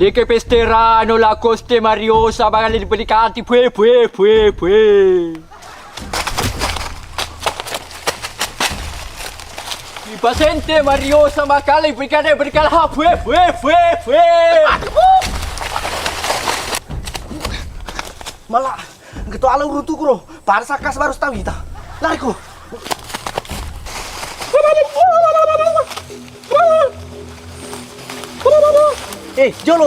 E che pesteranno la coste mariosa, magari di pelicanti, pue. Mi pasente mariosa, makali, pericane, pericala, pue. Malah, gitu ala urutu kuro. Para sakas baru stawita. Lari ko. Jolo